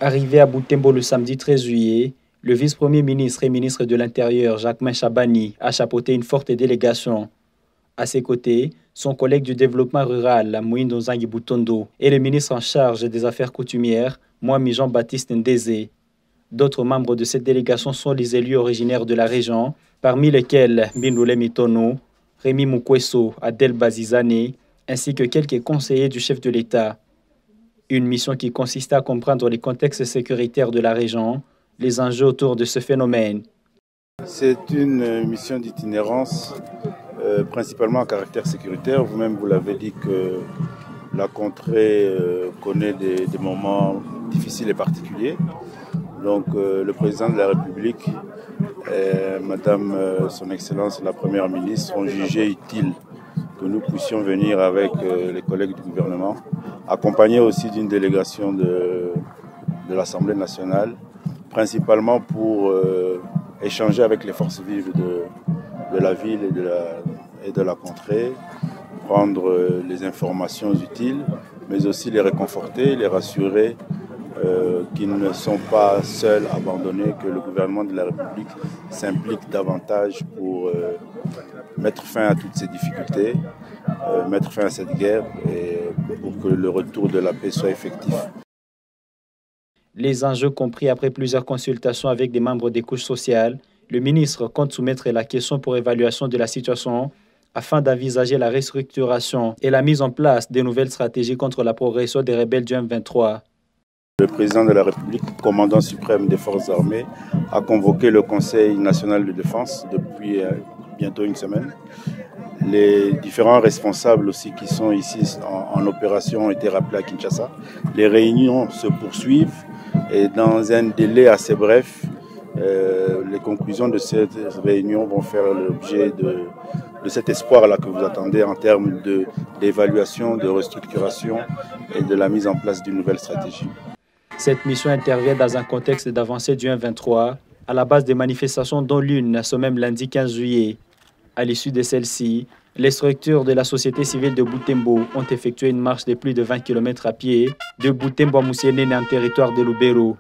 Arrivé à Butembo le samedi 13 juillet, le vice-premier ministre et ministre de l'Intérieur, Jacquemain Chabani, a chapeauté une forte délégation. À ses côtés, son collègue du développement rural, Mouindo Nzangi Butondo, et le ministre en charge des Affaires coutumières, Mwami Jean-Baptiste Ndézé. D'autres membres de cette délégation sont les élus originaires de la région, parmi lesquels Mbindoulé Mitono, Rémi Mukweso, Adel Bazizane, ainsi que quelques conseillers du chef de l'État. Une mission qui consiste à comprendre les contextes sécuritaires de la région, les enjeux autour de ce phénomène. C'est une mission d'itinérance, principalement à caractère sécuritaire. Vous-même, vous l'avez dit que la contrée connaît des moments difficiles et particuliers. Donc le président de la République et Madame Son Excellence la Première ministre ont jugé utile que nous puissions venir avec les collègues du gouvernement, accompagnés aussi d'une délégation de l'Assemblée nationale, principalement pour échanger avec les forces vives de la ville et de la contrée, prendre les informations utiles, mais aussi les réconforter, les rassurer qu'ils ne sont pas seuls, abandonnés, que le gouvernement de la République s'implique davantage pour mettre fin à toutes ces difficultés, mettre fin à cette guerre et pour que le retour de la paix soit effectif. Les enjeux compris après plusieurs consultations avec des membres des couches sociales, le ministre compte soumettre la question pour évaluation de la situation afin d'envisager la restructuration et la mise en place de nouvelles stratégies contre la progression des rebelles du M23. Le président de la République, commandant suprême des forces armées, a convoqué le Conseil national de défense depuis bientôt une semaine. Les différents responsables aussi qui sont ici en opération ont été rappelés à Kinshasa. Les réunions se poursuivent et dans un délai assez bref, les conclusions de cette réunion vont faire l'objet de cet espoir-là que vous attendez en termes d'évaluation, de restructuration et de la mise en place d'une nouvelle stratégie. Cette mission intervient dans un contexte d'avancée du M23 à la base des manifestations dont l'une ce même lundi 15 juillet. À l'issue de celle-ci, les structures de la société civile de Butembo ont effectué une marche de plus de 20 km à pied de Butembo à Moussienene en territoire de Lubero.